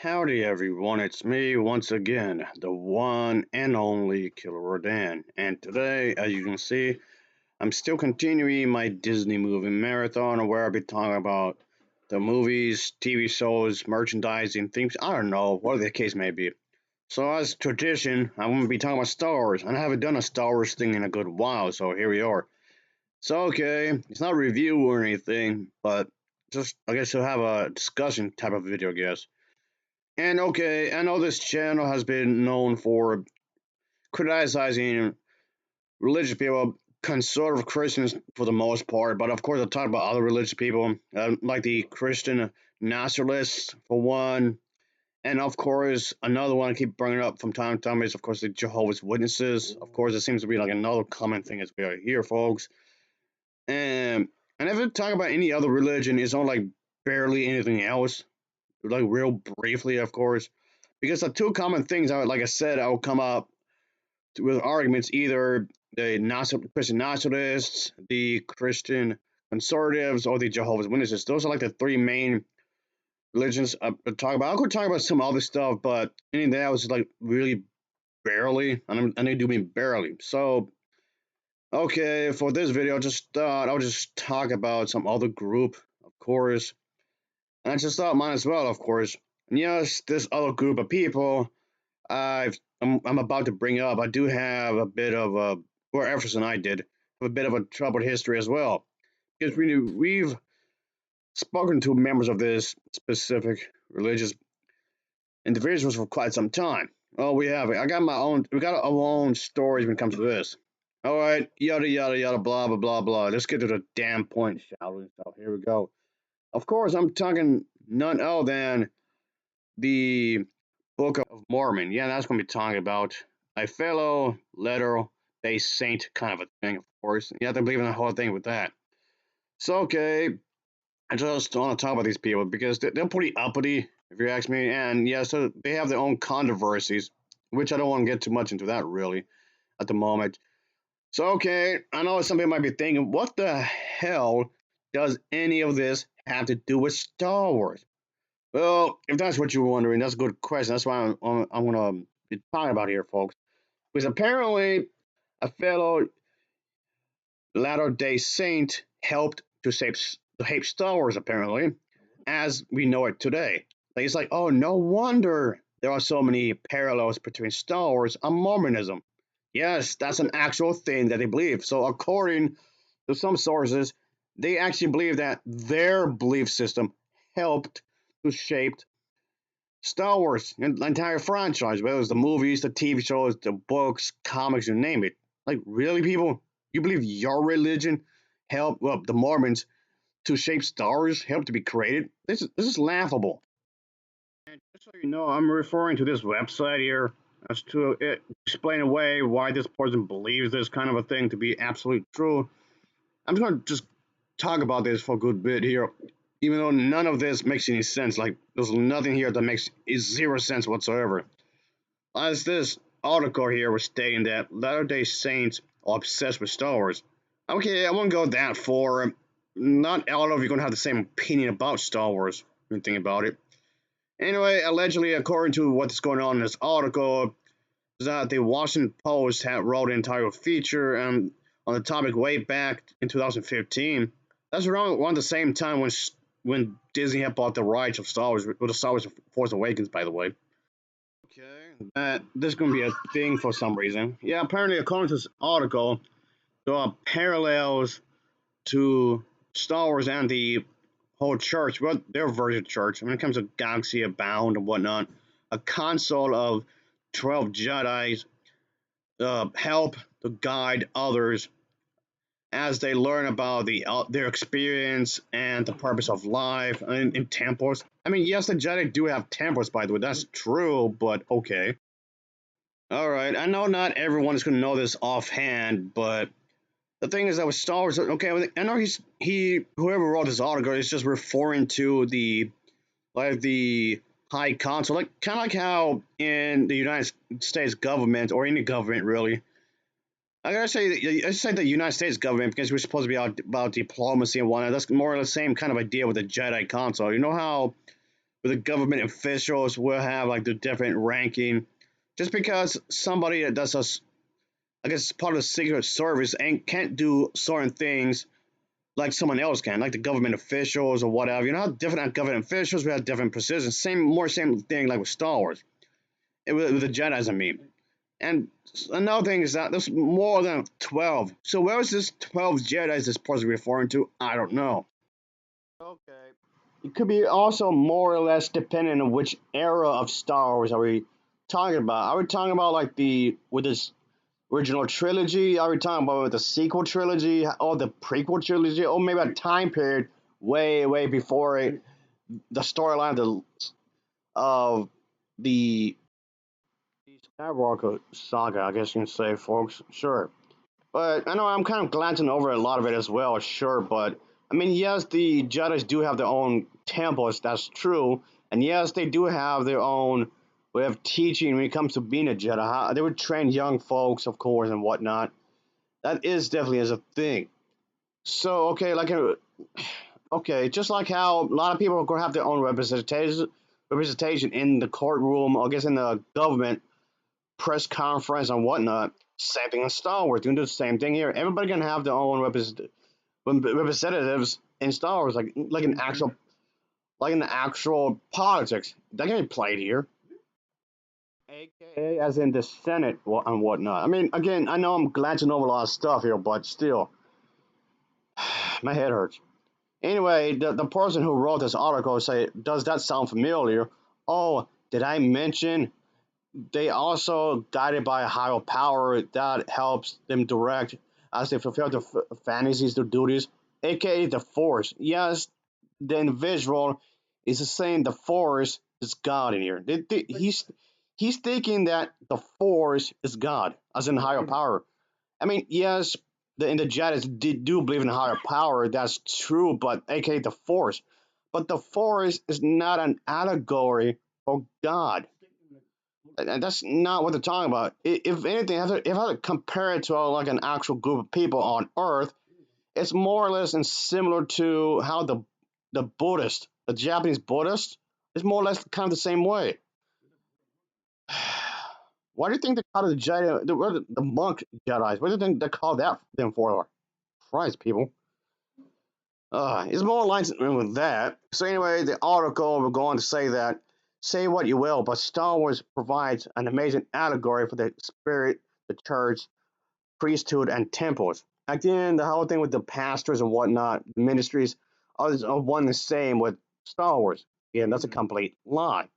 Howdy everyone, it's me once again, the one and only Killer Rodan. And today, as you can see, I'm still continuing my Disney movie marathon where I'll be talking about the movies, TV shows, merchandising, themes, I don't know, whatever the case may be. So as tradition, I'm going to be talking about Star Wars, and I haven't done a Star Wars thing in a good while, so here we are. So okay, it's not a review or anything, but just, I guess you'll have a discussion type of video, I guess. And okay, I know this channel has been known for criticizing religious people, conservative Christians for the most part, but of course, I talk about other religious people, like the Christian nationalists, for one. And of course, another one I keep bringing up from time to time is, of course, the Jehovah's Witnesses. Of course, it seems to be like another common thing as we are here, folks. And if we talk about any other religion, it's not like barely anything else, like real briefly, of course. Because the two common things, like I said, I will come up with arguments either the Christian nationalists, the Christian conservatives, or the Jehovah's Witnesses. Those are like the three main religions I talk about. I could talk about some other stuff, but any of that was like really barely, and I do mean barely. So, okay, for this video, I just thought I'll just talk about some other group, of course, and I just thought mine as well, of course. And yes, this other group of people I'm about to bring up, I do have a bit of a, or Everson I did, have a bit of a troubled history as well. Because we've spoken to members of this specific religious individuals for quite some time. Oh, we have it. We got our own stories when it comes to this. All right, yada, yada, yada, blah, blah, blah, blah. Let's get to the damn point, shall we? So here we go. Of course, I'm talking none other than the Book of Mormon. Yeah, that's going to be talking about a fellow Latter-day Saint kind of a thing, of course. You have to believe in the whole thing with that. So, okay, I just want to talk about these people because they're pretty uppity, if you ask me. And yeah, so they have their own controversies, which I don't want to get too much into that really at the moment. So, okay, I know some people might be thinking, what the hell does any of this have to do with Star Wars? Well, if that's what you're wondering, that's a good question. That's why I'm going to be talking about here, folks. Because apparently, a fellow Latter day Saint helped to shape Star Wars, apparently, as we know it today. Like, it's like, oh, no wonder there are so many parallels between Star Wars and Mormonism. Yes, that's an actual thing that they believe. So, according to some sources, they actually believe that their belief system helped to shape Star Wars, the entire franchise, whether it's the movies, the TV shows, the books, comics, you name it. Like, really, people? You believe your religion helped, well, the Mormons, to shape Star Wars, helped to be created? This is laughable. And just so you know, I'm referring to this website here as to explain away why this person believes this kind of a thing to be absolutely true. I'm just going to just talk about this for a good bit here, even though none of this makes any sense. Like, there's nothing here that makes zero sense whatsoever. As this article here was stating that Latter day Saints are obsessed with Star Wars. Okay, I won't go that far. Not all of you are going to have the same opinion about Star Wars when you think about it. Anyway, allegedly, according to what's going on in this article, is that the Washington Post had wrote an entire feature on the topic way back in 2015. That's around the same time when Disney had bought the rights of Star Wars, with the Star Wars Force Awakens, by the way. Okay, this is going to be a thing for some reason. Yeah, apparently, according to this article, there are parallels to Star Wars and the whole church, well, their version of church, when it comes to Galaxy Abound and whatnot. A council of 12 Jedi's help to guide others as they learn about their experience and the purpose of life in temples. I mean, yes, the Jedi do have temples, by the way. That's true, but okay. All right, I know not everyone is going to know this offhand, but the thing is that with Star Wars, okay, I know whoever wrote this article is just referring to the high council, like kind of like how in the United States government or any government really. I say the United States government because we're supposed to be about diplomacy and whatnot. That's more or less the same kind of idea with the Jedi Council. You know how where the government officials will have like the different ranking. Just because somebody that does us, I guess, part of the Secret Service and can't do certain things like someone else can, like the government officials or whatever. You know how different government officials we have different positions. Same thing like with Star Wars. With the Jedi's, I mean. And another thing is that there's more than 12. So where is this 12 Jedi's this person referring to? I don't know. Okay. It could be also more or less dependent on which era of Star Wars are we talking about. Are we talking about like the with this original trilogy? Are we talking about with the sequel trilogy or the prequel trilogy, or maybe a time period way before it, the storyline of the Skywalker saga? I guess you can say, folks. Sure. But I know I'm kind of glancing over a lot of it as well, sure. But I mean, yes, the Jedi's do have their own temples, that's true. And yes, they do have their own way of teaching when it comes to being a Jedi. They would train young folks, of course, and whatnot. That is definitely is a thing. So, okay, okay, just like how a lot of people are going to have their own representation in the courtroom, I guess in the government press conference and whatnot. Same thing in Star Wars. You can do the same thing here. Everybody can have their own representatives in Star Wars, like in the actual politics. That can be played here, aka as in the Senate and whatnot. I mean, again, I know I'm glancing over a lot of stuff here, but still, my head hurts. Anyway, the person who wrote this article say, does that sound familiar? Oh, did I mention they also guided by a higher power that helps them direct as they fulfill their fantasies, their duties, aka the Force. Yes, the individual is saying the Force is God in here. He's thinking that the Force is God, as in higher power. I mean, yes, in the Jedi's do believe in higher power. That's true, but aka the Force. But the Force is not an allegory for God, and that's not what they're talking about. If anything, if I had to compare it to like an actual group of people on Earth, it's more or less and similar to how the Japanese Buddhist, is more or less kind of the same way. Why do you think they call it the Jedi, the monk Jedi's? What do you think they call that them for? Christ, people. It's more lines with that. So anyway, the article will go on to say that, say what you will, but Star Wars provides an amazing allegory for the spirit, the church, priesthood, and temples. Again, the whole thing with the pastors and whatnot, the ministries, are one and the same with Star Wars. Yeah, that's a complete lie.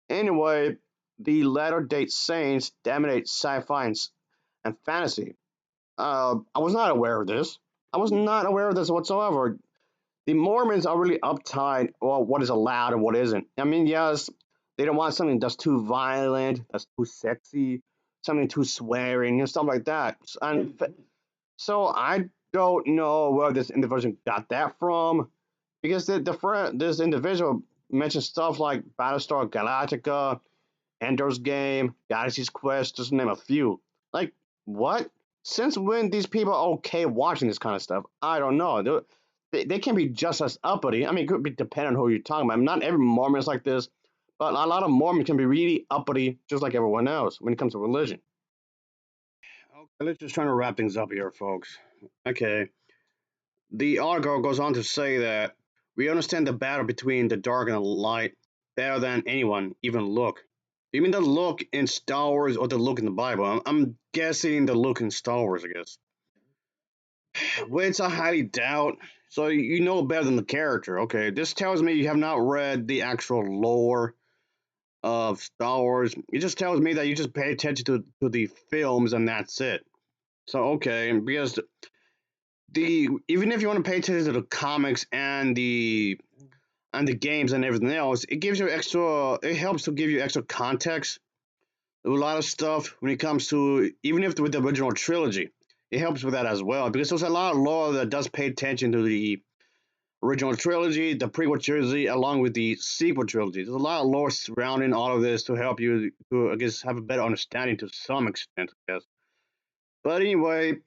Anyway, the latter date saints dominate sci-fi and fantasy. I was not aware of this. I was not aware of this whatsoever. The Mormons are really uptight on what is allowed and what isn't. I mean, yes, they don't want something that's too violent, that's too sexy, something too swearing, and stuff like that. And so I don't know where this individual got that from, because this individual mentioned stuff like Battlestar Galactica, Ender's Game, Galaxy's Quest, just to name a few. Like, what? Since when these people are okay watching this kind of stuff? I don't know. They can be just as uppity. I mean, it could be depending on who you're talking about. Not every Mormon is like this, but a lot of Mormons can be really uppity, just like everyone else when it comes to religion. Okay, let's just try to wrap things up here, folks. Okay, the article goes on to say that we understand the battle between the dark and the light better than anyone, even Luke. You mean the Luke in Star Wars or the Luke in the Bible? I'm guessing the Luke in Star Wars, I guess. Which I highly doubt. So you know better than the character. Okay, this tells me you have not read the actual lore of Star Wars. It just tells me that you just pay attention to the films and that's it. So okay, because the even if you want to pay attention to the comics and the games and everything else, it gives you extra. It helps to give you extra context. A lot of stuff when it comes to even if with the original trilogy, it helps with that as well because there's a lot of lore that does pay attention to the original trilogy, the prequel trilogy, along with the sequel trilogy. There's a lot of lore surrounding all of this to help you to, I guess, have a better understanding to some extent, I guess. But anyway,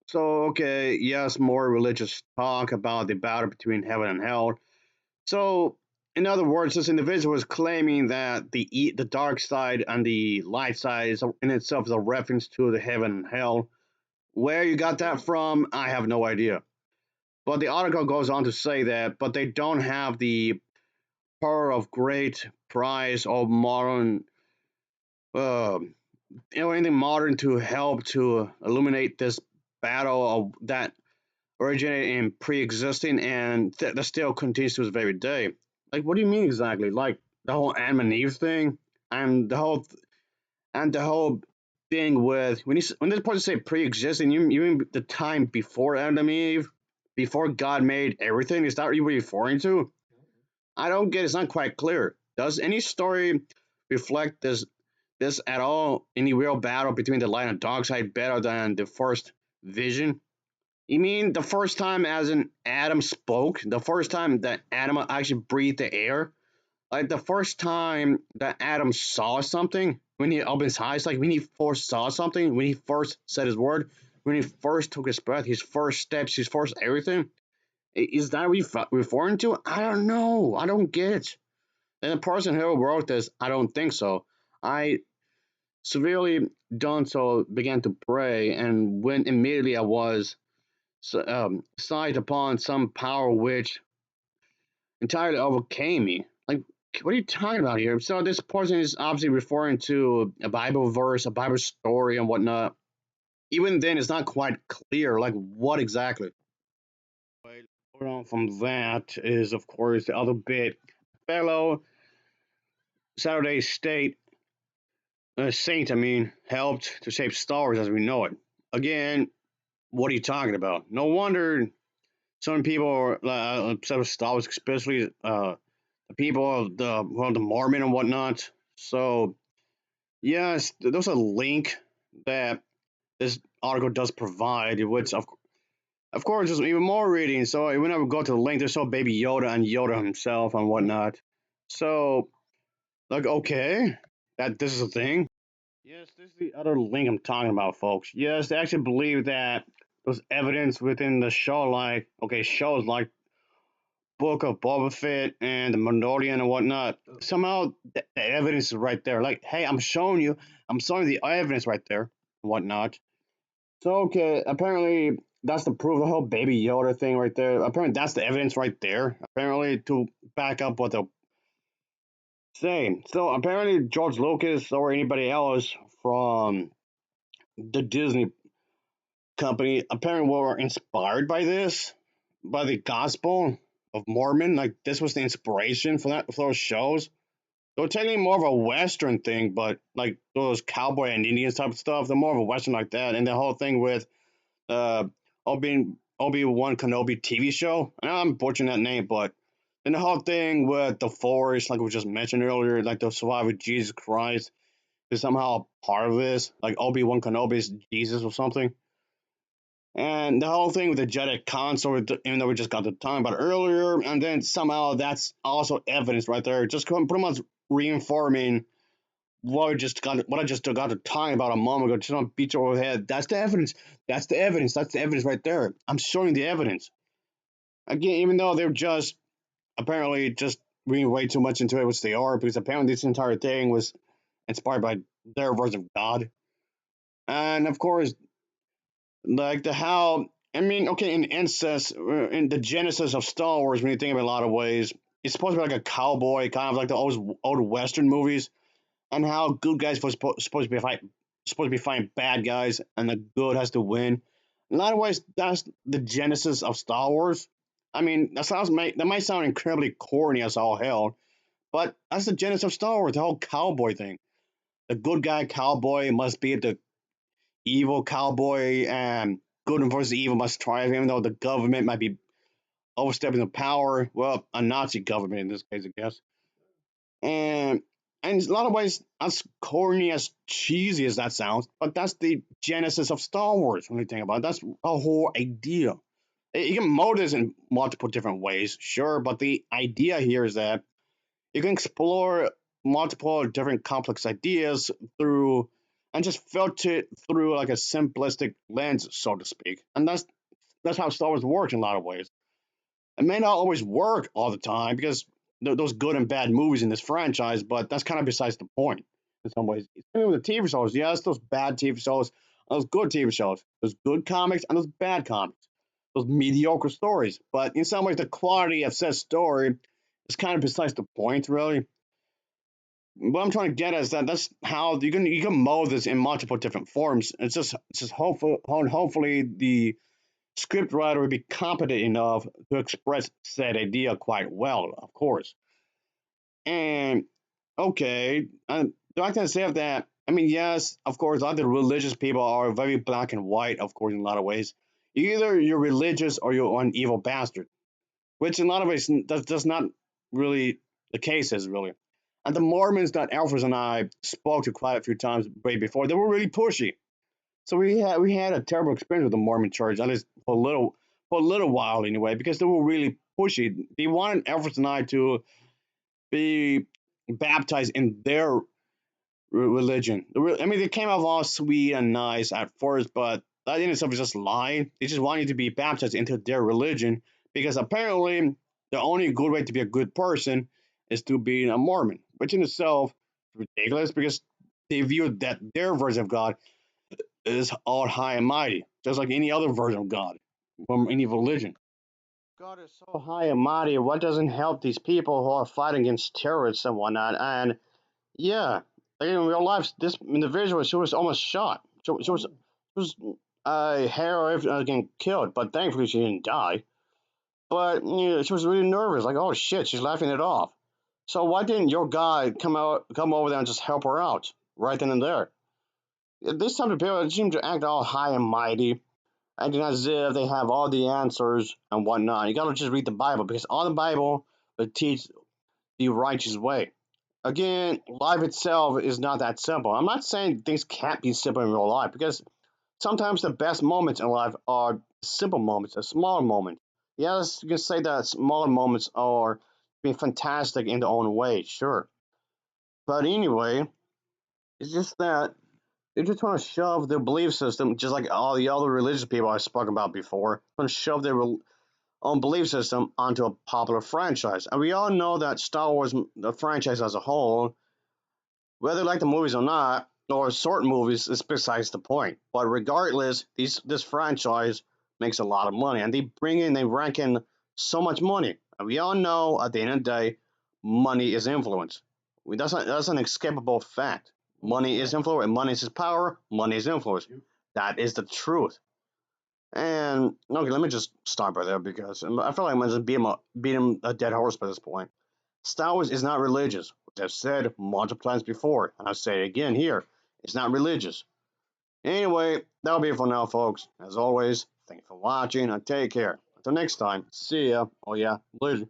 so okay, yes, more religious talk about the battle between heaven and hell. So In other words, this individual is claiming that the dark side and the light side is in itself is a reference to the heaven and hell. Where you got that from, I have no idea. But the article goes on to say that, but they don't have the power of great prize or modern, uh, anything modern to help to illuminate this battle of that originated in pre-existing and that still continues to this very day. Like, what do you mean exactly? Like the whole Adam and Eve thing, and the whole thing with when they're supposed to say pre-existing, you mean the time before Adam and Eve, before God made everything? Is that what you're referring to? I don't get. It's not quite clear. Does any story reflect this at all? Any real battle between the light and dark side better than the first vision? You mean the first time as in Adam spoke? The first time that Adam actually breathed the air? Like the first time that Adam saw something when he opened his eyes, like when he first saw something, when he first said his word, when he first took his breath, his first steps, his first everything. Is that what you're referring to? I don't know. I don't get it. And the person who wrote this, I don't think so. I severely done so began to pray, and when immediately I was sight upon some power which entirely overcame me. Like, what are you talking about here? So this person is obviously referring to a Bible verse, a Bible story, and whatnot. Even then, it's not quite clear, like what exactly. But moving on from that is, of course, the other bit. Fellow Saturday State Saint, helped to shape Star Wars as we know it. Again, what are you talking about? No wonder some people are upset with Star Wars, especially the people of the Mormon and whatnot. So yes, there's a link that this article does provide, which of course there's even more reading. So whenever we go to the link, there's so Baby Yoda and Yoda himself and whatnot. So like okay, that this is a thing. Yes, this is the other link I'm talking about, folks. Yes, they actually believe that there's evidence within the show, like okay, shows like Book of Boba Fett and the Mandalorian and whatnot. Somehow the evidence is right there. Like, hey, I'm showing the evidence right there, and whatnot. So okay, apparently that's the proof. The whole Baby Yoda thing right there. Apparently that's the evidence right there. Apparently to back up what they're saying. So apparently George Lucas or anybody else from the Disney company apparently were inspired by this, by the Gospel of Mormon. Like this was the inspiration for those shows. They're technically more of a Western thing, but like those cowboy and Indians type of stuff, they're more of a Western like that. And the whole thing with uh Obi-Wan Kenobi TV show. I know I'm butchering that name, but then the whole thing with the Force, like we just mentioned earlier, like the survivor Jesus Christ is somehow part of this, like Obi-Wan Kenobi's Jesus or something. And the whole thing with the Jedi console, even though we just got to talk about it earlier, and then somehow that's also evidence right there, just pretty much reinforming what I just got to talk about a moment ago. Just don't beat you over the head. That's the evidence. That's the evidence. That's the evidence right there. I'm showing the evidence. Again, even though they're just apparently just reading way too much into it, which they are, because apparently this entire thing was inspired by their version of God. And of course, like the how okay, in incest in the genesis of Star Wars, when you think of it in a lot of ways, it's supposed to be like a cowboy, kind of like the old Western movies, and how good guys were supposed to be fighting bad guys, and the good has to win. In a lot of ways, that's the genesis of Star Wars. That might sound incredibly corny as all hell, but that's the genesis of Star Wars, the whole cowboy thing. The good guy cowboy must be the evil cowboy, and good versus evil must triumph, even though the government might be overstepping the power. Well, a Nazi government in this case, I guess. And in a lot of ways, as corny, as cheesy as that sounds, but that's the genesis of Star Wars when you think about it. That's the whole idea. You can mold this in multiple different ways, sure, but the idea here is that you can explore multiple different complex ideas through and just filter it through like a simplistic lens, so to speak. And that's how Star Wars works in a lot of ways. It may not always work all the time because those good and bad movies in this franchise, but that's kind of besides the point in some ways. Same with the TV shows. Yes, those bad TV shows, those good TV shows, those good comics and those bad comics, those mediocre stories. But in some ways, the quality of said story is kind of besides the point, really. What I'm trying to get at is that that's how you can mold this in multiple different forms. It's just hopefully the script writer will be competent enough to express said idea quite well, of course. And okay, do I can say that? I mean, yes, of course, other religious people are very black and white, of course, in a lot of ways. Either you're religious or you're an evil bastard, which in a lot of ways that's not really the case, is really. And the Mormons that Alphas and I spoke to quite a few times way before, they were really pushy. So we had a terrible experience with the Mormon Church, at least for a little while anyway, because they were really pushy. They wanted Alphas and I to be baptized in their religion. I mean, they came off all sweet and nice at first, but that in itself is just lying. They just want you to be baptized into their religion because apparently the only good way to be a good person is to be a Mormon, which in itself is ridiculous because they view that their version of God is all high and mighty, just like any other version of God from any religion. God is so high and mighty. What doesn't help these people who are fighting against terrorists and whatnot? And yeah, like in real life, this individual, she was almost shot. She was hair getting killed, but thankfully she didn't die. But she was really nervous, like, oh shit, she's laughing it off. So why didn't your guy come over there and just help her out right then and there? This type of people seem to act all high and mighty, acting as if they have all the answers and whatnot. You gotta just read the Bible because all the Bible will teach the righteous way. Again, life itself is not that simple. I'm not saying things can't be simple in real life because sometimes the best moments in life are simple moments, a smaller moment. Yes, you can say that smaller moments are being fantastic in their own way, sure. But anyway, it's just that they just want to shove their belief system, just like all the other religious people I spoke about before, want to shove their own belief system onto a popular franchise. And we all know that Star Wars, the franchise as a whole, whether you like the movies or not, or certain movies, is besides the point. But regardless, this franchise makes a lot of money, and they rank in so much money. And we all know at the end of the day, money is influence. That's an escapable fact. Money is influence, and money is power. Money is influence. That is the truth. And okay, let me just stop right there because I feel like I'm just beating a dead horse by this point. Star Wars is not religious, which I've said multiple times before, and I'll say it again here. It's not religious. Anyway, that'll be it for now, folks. As always, thank you for watching and take care. Until next time, see ya. Oh yeah, later.